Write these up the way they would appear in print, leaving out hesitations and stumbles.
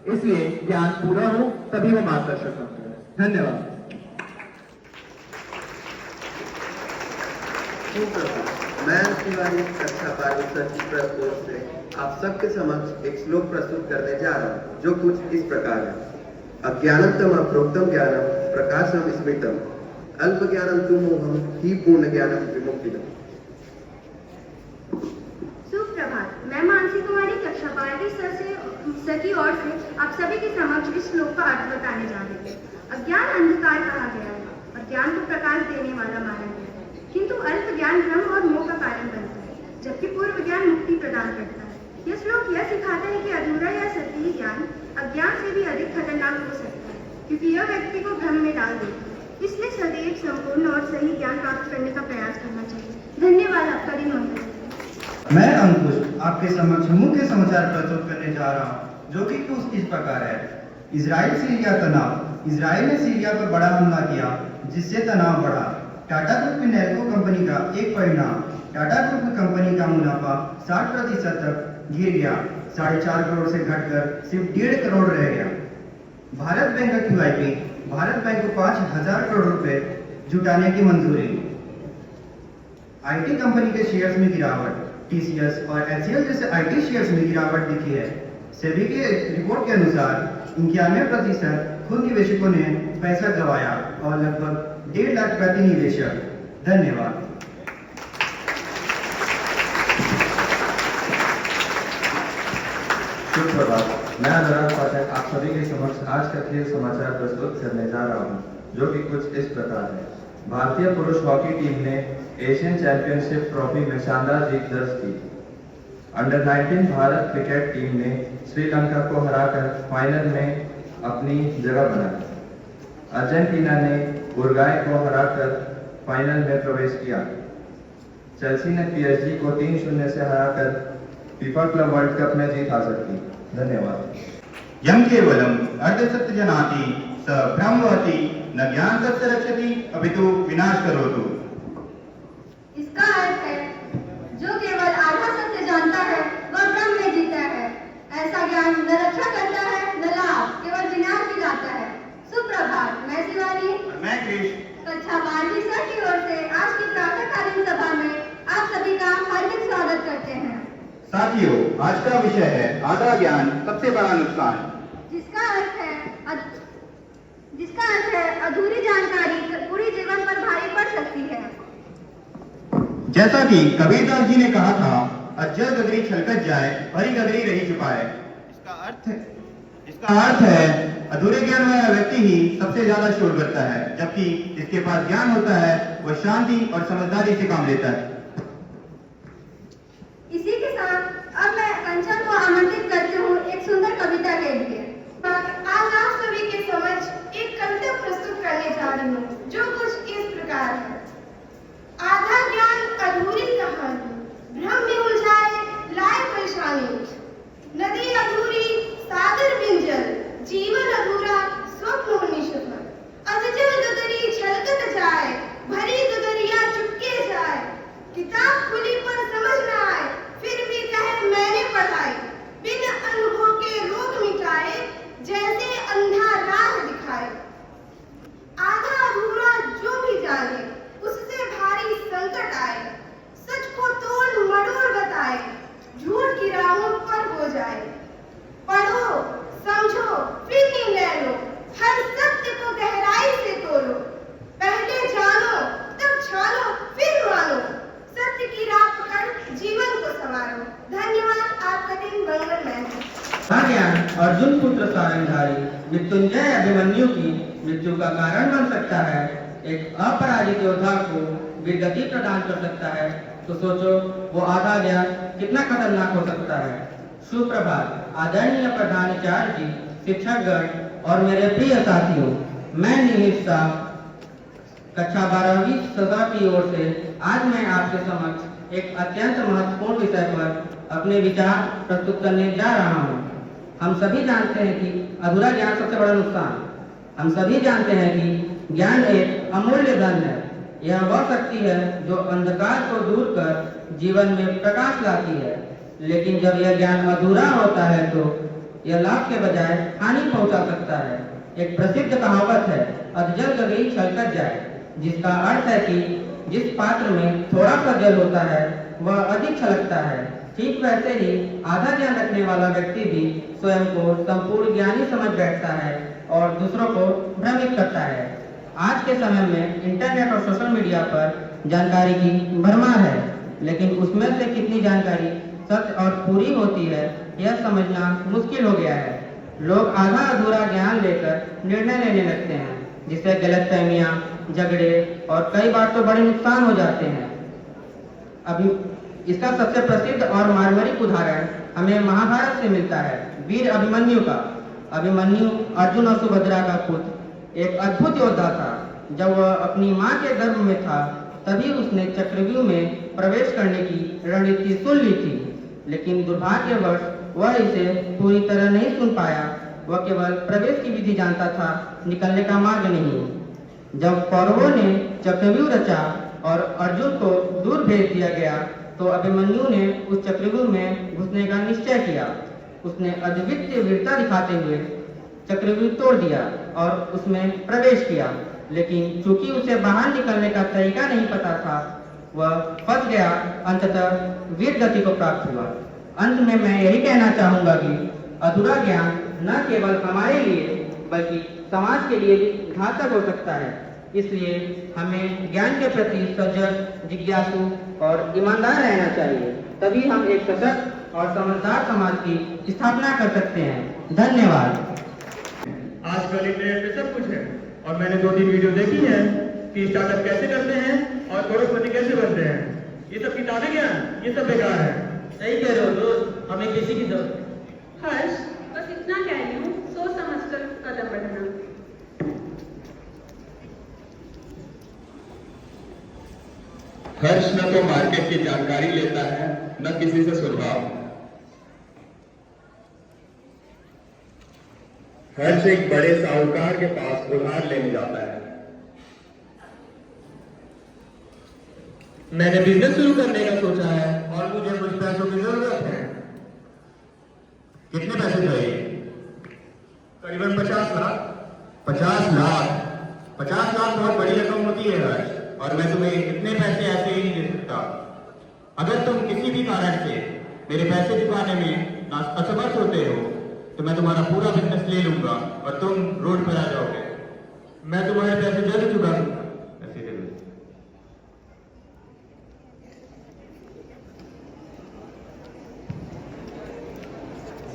इसलिए ज्ञान पूरा हो तभी वो मार्गदर्शक बनता है। धन्यवाद। मैं शिवानी कक्षा 12 सचिव प्रस्तुत से आप सबके समक्ष एक श्लोक प्रस्तुत करने जा रहा हूँ, जो कुछ इस प्रकार है। अज्ञानम प्रोक्तम ज्ञानम प्रकाशम स्मृतम अल्प ज्ञानम तु मोहम ही पूर्ण ज्ञानम विमुक्तिदम। सुप्रभात, मैं मानसी कुमारी कक्षा 12 सर की ओर से आप सभी के समक्ष इस श्लोक का अर्थ बताने जा रही हूँ। अज्ञान अंधकार कहा गया है और ज्ञान को प्रकाश देने वाला माना गया है, किंतु अल्प ज्ञान भ्रम और मोह का कारण बनता है, जबकि पूर्व ज्ञान मुक्ति प्रदान करता है। यह श्लोक यह सिखाता है कि अधूरा या सतही ज्ञान अज्ञान से भी अधिक खतरनाक हो सकता है, क्योंकि यह व्यक्ति को भ्रम में डाल देता है। इसलिए सदैव संपूर्ण और सही ज्ञान प्राप्त करने का प्रयास करना चाहिए। धन्यवाद। आपका दिन मंगल हो। मैं अंकुश आपके समक्ष मुख्य समाचार प्रस्तुत करने जा रहा हूँ, जो कि कुछ इस प्रकार है। इजराइल सीरिया तनाव। इजराइल ने सीरिया पर बड़ा हमला किया, जिससे तनाव बढ़ा। टाटा ग्रुप की नेल्को कंपनी का एक परिणाम, टाटा ग्रुप की कंपनी का मुनाफा 60% तक गिर गया। 4.5 करोड़ से घटकर सिर्फ 1.5 करोड़ रह गया। भारत बैंक का QIP, भारत बैंक को 5,000 करोड़ रुपए जुटाने की मंजूरी। IT कंपनी के शेयर्स में गिरावट। TCS और HCL जैसे IT शेयर्स में गिरावट दिखी है। सेबी के रिपोर्ट के अनुसार 91% खुद निवेशकों ने पैसा गंवाया और लगभग 1.5 लाख प्रति निवेशक। धन्यवाद। सुप्रभात, मैं अनुराग पाठक आप सभी के समक्ष आज का खेल समाचार प्रस्तुत करने जा रहा हूं, जो कि कुछ इस प्रकार है। भारतीय पुरुष हॉकी टीम ने एशियन चैंपियनशिप ट्रॉफी में शानदार जीत दर्ज की। अंडर 19 भारत क्रिकेट टीम ने श्रीलंका को हराकर फाइनल में अपनी जगह बनाई। अर्जेंटीना ने उरुग्वे को हराकर फाइनल में प्रवेश किया। चेल्सी ने PSG को 3-0 से हराकर फीफा क्लब वर्ल्ड कप में जीत हासिल की। धन्यवाद। यम केवलम अर्धसत्य जनाति स ब्रह्मवती न ज्ञान तस्य रक्षति अपितु विनाश करोतु। इसका अर्थ है, जो केवल आधा सत्य जानता है वह ब्रह्म में जीता है। ऐसा ज्ञान न रक्षा करता है न लाभ, केवल विनाश ही लाता है। सुप्रभात, मैं शिवानी मैं कृष कक्षा 12 सर की ओर से आज की प्रातःकालीन सभा में आप सभी का हार्दिक स्वागत करते हैं। साथियों, आज का विषय है आधा ज्ञान सबसे बड़ा नुकसान। जिसका अर्थ है अधूरी जानकारी पूरी जीवन पर भारी पड़ सकती है। जैसा कि कबीरदास जी ने कहा था, अज्जल गगरी छलकत जाए परी गगरी रही छुपाए। इसका अर्थ है अधूरे ज्ञान वाला व्यक्ति ही सबसे ज्यादा शोर करता है, जबकि जिसके पास ज्ञान होता है वह शांति और समझदारी से काम लेता है। इसी के साथ अब मैं कंचन को आमंत्रित करती हूँ एक सुंदर कविता के लिए। आज आप सभी के समक्ष एक कविता प्रस्तुत करने जा रही हूँ, जो कुछ इस प्रकार है। आधा ज्ञान अधूरी कहानी, भ्रम में उलझाए लाए परेशानी। नदी अधूरी सागर बिन जल, जीवन अधूरा स्वप्न निष्फल। अधजल गगरी छलकत जाए, भरी गगरिया चुपके जाए। किताब खुली पर समझ न आए, फिर भी कहे मैंने पढ़ाई। बिन अनुभव के रोग मिटाए, जैसे अंधा राह दिखाए। आधा अधूरा जो भी जाने, उससे भारी संकट आए। सच को तोड़ मरोड़ बताए, झूठ की राहों पर हो जाए। पढ़ो समझो फिर निर्णय लो, हर सत्य को गहराई से तोलो। पहले जानो तब छानो फिर मानो, सत्य की राह पकड़ जीवन को संवारो। धन्यवाद। आपका दिन मंगलमय हो। ज्ञान अर्जुन पुत्र सारंगधारी मृत्युंजय अभिमन्यु की मृत्यु का कारण बन सकता है। एक अपराजित योद्धा को वीरगति प्रदान कर सकता है, तो सोचो वो आधा ज्ञान कितना खतरनाक हो सकता है। सुप्रभात, आदरणीय प्रधानाचार्य जी, शिक्षकगण और मेरे प्रिय साथियों, मैं निहित शाह कक्षा 12वीं सभा की ओर से आज मैं आपके समक्ष एक अत्यंत महत्वपूर्ण विषय पर अपने विचार प्रस्तुत करने जा रहा हूँ। हम सभी जानते हैं कि अधूरा ज्ञान सबसे बड़ा नुकसान। हम सभी जानते हैं कि ज्ञान एक अमूल्य धन है। यह वह शक्ति है जो अंधकार को दूर कर जीवन में प्रकाश लाती है। लेकिन जब यह ज्ञान अधूरा होता है तो यह लाभ के बजाय हानि पहुंचा सकता है। एक प्रसिद्ध कहावत है, अधजल गगई छलकत जाए, जिसका अर्थ है कि जिस पात्र में थोड़ा सा जल होता है वह अधिक छलकता है। ठीक वैसे ही आधा ज्ञान रखने वाला व्यक्ति भी स्वयं को संपूर्ण ज्ञानी समझ बैठता है और दूसरों को भ्रमित करता है। आज के समय में इंटरनेट और सोशल मीडिया पर जानकारी की भरमार है, लेकिन उसमें से कितनी जानकारी सच और पूरी होती है यह समझना मुश्किल हो गया है। लोग आधा अधूरा ज्ञान लेकर निर्णय लेने लगते हैं, जिससे गलतफहमियां, झगड़े और कई बार तो बड़े नुकसान हो जाते हैं। अभी इसका सबसे प्रसिद्ध और मार्मिक उदाहरण हमें महाभारत से मिलता है, वीर अभिमन्यु का। अभिमन्यु अर्जुन और सुभद्रा का पुत्र एक अद्भुत योद्धा था। जब वह अपनी मां के गर्भ में था तभी उसने चक्रव्यूह में प्रवेश करने की रणनीति सुन ली थी, लेकिन दुर्भाग्यवश वह इसे पूरी तरह नहीं सुन पाया। वह केवल प्रवेश की विधि जानता था, निकलने का मार्ग नहीं। जब कौरवों ने चक्रव्यूह रचा और अर्जुन को दूर भेज दिया गया तो अभिमन्यु ने उस चक्रव्यूह में घुसने का निश्चय किया। उसने अद्वितीय वीरता दिखाते हुए चक्रव्यूह तोड़ दिया और उसमें प्रवेश किया, लेकिन चूंकि उसे बाहर निकलने का तरीका नहीं पता था, वह फंस गया। अंततः वीर गति को प्राप्त हुआ। अंत में मैं यही कहना चाहूंगा कि अधूरा ज्ञान न केवल हमारे लिए बल्कि समाज के लिए भी घातक हो सकता है। इसलिए हमें ज्ञान के प्रति सजग, जिज्ञासु और ईमानदार रहना चाहिए। तभी हम एक सशक्त और समझदार समाज की स्थापना कर सकते हैं। धन्यवाद। आजकल इंटरनेट पे सब कुछ है और मैंने 2-3 वीडियो देखी है कि स्टार्टअप कैसे करते हैं और करोड़पति कैसे बनते हैं। ये सब किताबें ज्ञान, ये सब बेकार है। सही कह रहे हो दोस्त, हमें किसी की जरूरत। हर्ष, बस इतना कह रही हूँ, सोच समझकर कदम बढ़ाना। हर्ष न तो मार्केट की जानकारी लेता है न किसी से सुलझाव। हर्ष एक बड़े साहूकार के पास उधार लेने जाता है। मैंने बिजनेस शुरू करने का सोचा है और मुझे कुछ पैसों की जरूरत है। कितने पैसे चाहिए? करीबन 50 लाख। 50 लाख? 50 लाख बहुत बड़ी रकम होती है हर्ष, और मैं तुम्हें इतने पैसे ऐसे ही नहीं दे सकता। अगर तुम किसी भी कारण से मेरे पैसे चुकाने में असमर्थ होते हो तो मैं तुम्हारा पूरा बिजनेस ले लूंगा और तुम रोड पर आ जाओगे। मैं तुम्हारे पैसे जल्द चुका दूंगा। ऐसे दे दो।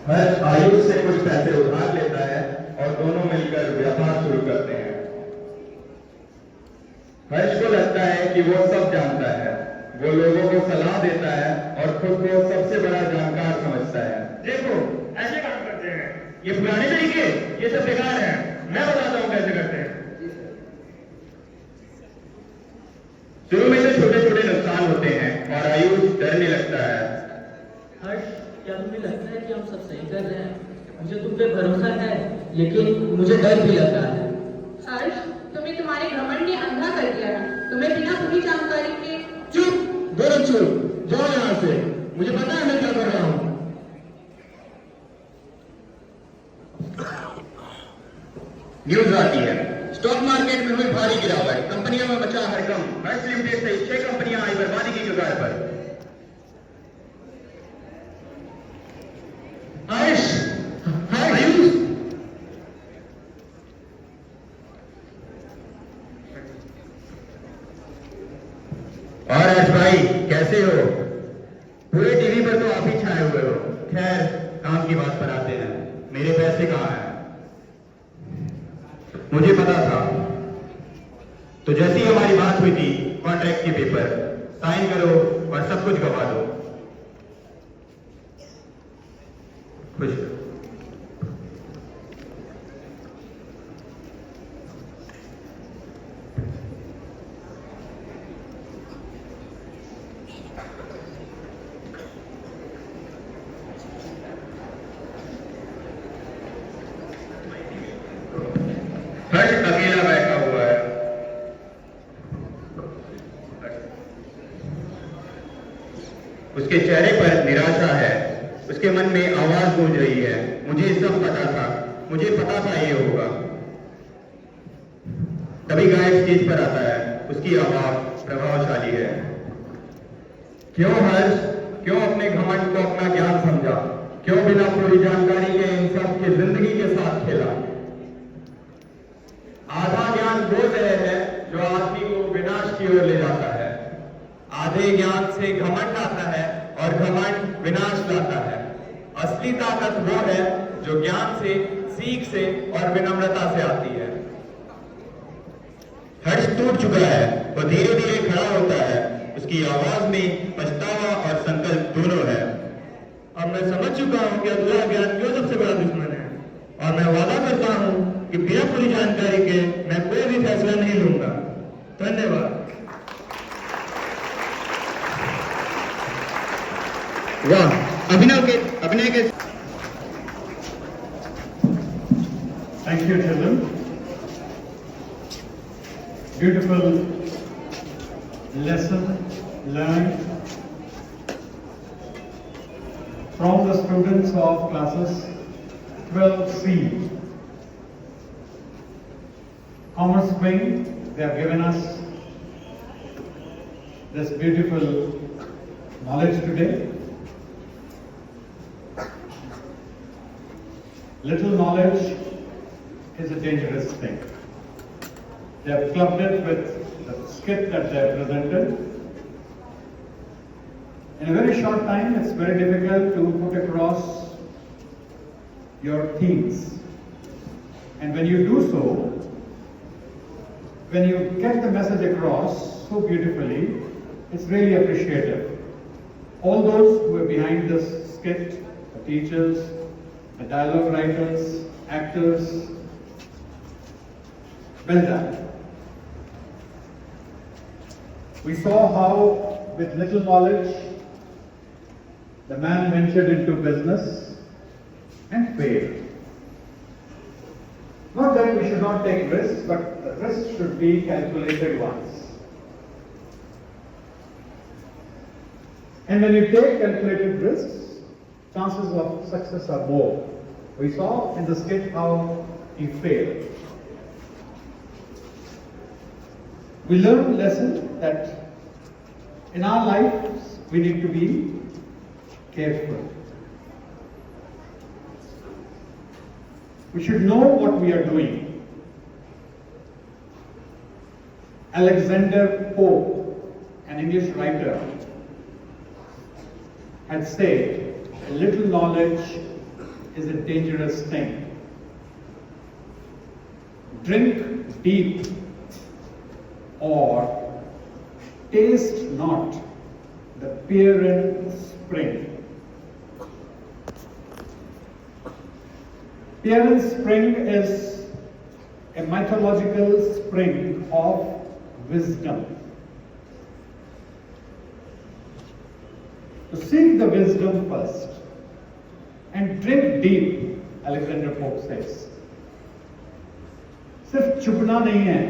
हर्ष आयुष से कुछ पैसे उधार लेता है और दोनों मिलकर व्यापार शुरू करते हैं। हर्ष को लगता है कि वो सब जानता है। वो लोगों को सलाह देता है और खुद को सबसे बड़ा जानकार समझता है। देखो, ऐसे काम करते हैं, ये पुराने तरीके, ये सब बेकार है। मैं बताता हूँ कैसे करते हैं। शुरू में तो छोटे छोटे नुकसान होते हैं और आयुष डरने लगता है। हर्ष, क्या तुम्हें लगता है कि हम सब सही कर रहे हैं? मुझे तुम पे भरोसा है, लेकिन मुझे डर भी लग रहा है। हर्ष, तुम्हें तुम्हारे घमंड ने अंधा कर दिया है। तुम्हें बिना पूरी जानकारी के चुप, दोनों चुप, जाओ यहाँ से। मुझे पता है मैं क्या कर रहा हूँ। न्यूज आती है, स्टॉक मार्केट में हुई भारी गिरावट, कंपनियों में मचा हड़कंप। हर्ष लिमिटेड सहित 6 कंपनियां आई बर्बादी की कगार पर। हर्ष, आयुष, और हर्ष भाई कैसे हो? पूरे टीवी पर तो आप ही छाए हुए हो। खैर, काम की बात पर आते हैं। मेरे पैसे कहाँ हैं? मुझे पता था। तो जैसी हमारी बात हुई थी, कॉन्ट्रैक्ट के पेपर साइन करो और सब कुछ गवा दो। खुश रहो। हर्ष अकेला बैठा हुआ है। उसके चेहरे पर निराशा है। उसके मन में आवाज गूंज रही है, मुझे सब पता था, मुझे पता था ये होगा। तभी गायक स्टेज पर आता है, उसकी आवाज प्रभावशाली है। क्यों हर्ष, क्यों अपने घमंड को अपना ज्ञान समझा? क्यों बिना पूरी जानकारी के इन सब की जिंदगी के साथ खेला? आधा ज्ञान वो जहर है जो आदमी को विनाश की ओर ले जाता है। आधे ज्ञान से घमंड आता है और घमंड विनाश लाता है। असली ताकत वो है जो ज्ञान से, सीख से और विनम्रता से आती है। हर्ष टूट चुका है, वो धीरे धीरे खड़ा होता है। उसकी आवाज में पछतावा और संकल्प दोनों है। अब मैं समझ चुका हूं कि अधूरा ज्ञान क्यों सबसे बड़ा दुश्मन है, और मैं वादा करता हूं कि बिना पूरी जानकारी के मैं कोई भी फैसला नहीं लूंगा। धन्यवाद। वाह, अभिनय के Thank you, children. Beautiful lesson learned from the students of classes 12C. Commerce Wing, they have given us this beautiful knowledge today. Little knowledge is a dangerous thing. They have clubbed it with the skit that they have presented. In a very short time, it's very difficult to put across your themes. And when you do so, when you get the message across so beautifully, it's really appreciative. All those who are behind this skit, the teachers, the dialogue writers, actors, well done. We saw how, with little knowledge, the man ventured into business and failed. Not that we should not take risks, but the risks should be calculated ones. And when you take calculated risks, chances of success are more. We saw in the skit how he failed. We learned a lesson that in our lives we need to be careful. We should know what we are doing. Alexander Pope, an English writer, had said, "A little knowledge is a dangerous thing. Drink deep or taste not the Pierian spring." Pierian spring is a mythological spring of wisdom. To seek the wisdom first and drink deep, Alexander Pope says. सिर्फ चुपना नहीं है,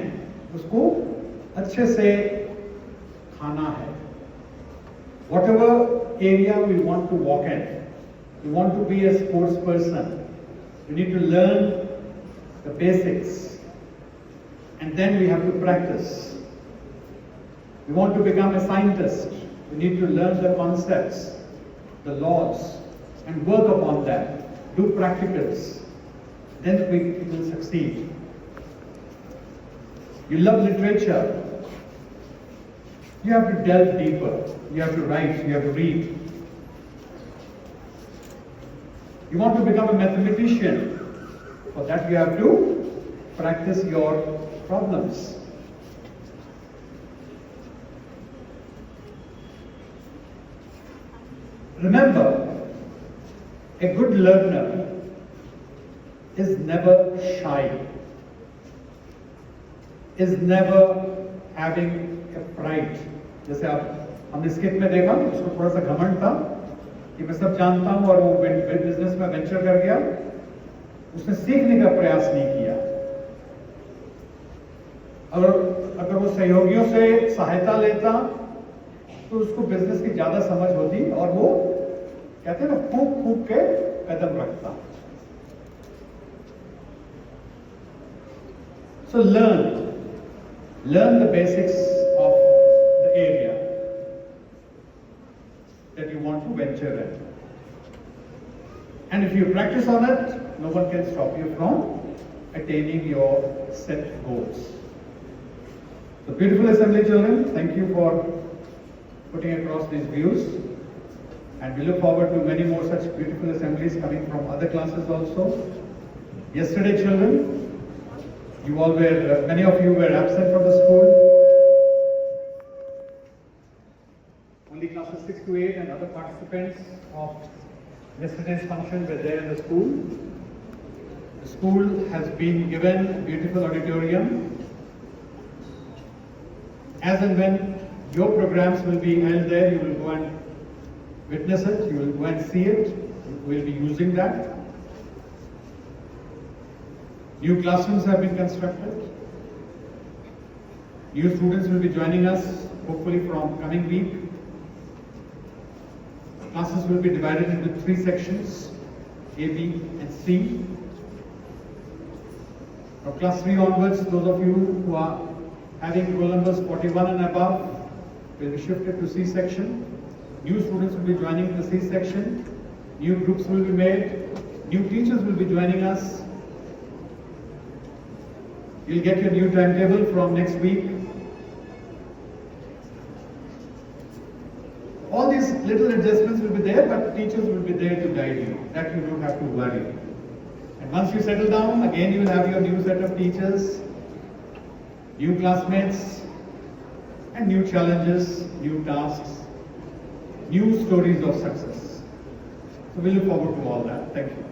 उसको अच्छे से खाना है. Whatever area we want to walk in, we want to be a sports person, we need to learn the basics and then we have to practice. We want to become a scientist, we need to learn the concepts, the laws and work upon them, do practicals, then we will succeed. You love literature, you have to delve deeper, you have to write, you have to read. You want to become a mathematician, for that you have to practice your problems. Remember, a good learner is never shy, is never having a pride. जैसे आप हमने skit में देखा, उसको थोड़ा सा घमंड था कि मैं सब जानता हूं और वो बिजनेस में वेंचर कर गया. उसने सीखने का प्रयास नहीं किया. अगर वो सहयोगियों से सहायता लेता तो उसको बिजनेस की ज्यादा समझ होती और वो कहते हैं ना फूंक फूंक के कदम रखता. So learn the basics of the area that you want to venture in. And if you practice on it, no one can stop you from attaining your set goals. So beautiful assembly children, thank you for putting across these views. And we look forward to many more such beautiful assemblies coming from other classes also. Yesterday children, many of you were absent from the school. Only classes 6 to 8 and other participants of yesterday's function were there in the school. The school has been given a beautiful auditorium. As and when your programs will be held there, you will go and witness it, you will go and see it, you will be using that. New classrooms have been constructed. New students will be joining us, hopefully from coming week. Classes will be divided into 3 sections, A, B and C. From class 3 onwards, those of you who are having roll numbers 41 and above will be shifted to C section. New students will be joining the C section. New groups will be made. New teachers will be joining us. You'll get your new timetable from next week. All these little adjustments will be there, but teachers will be there to guide you. That you don't have to worry. And once you settle down, again you will have your new set of teachers, new classmates, and new challenges, new tasks, new stories of success. So we look forward to all that. Thank you.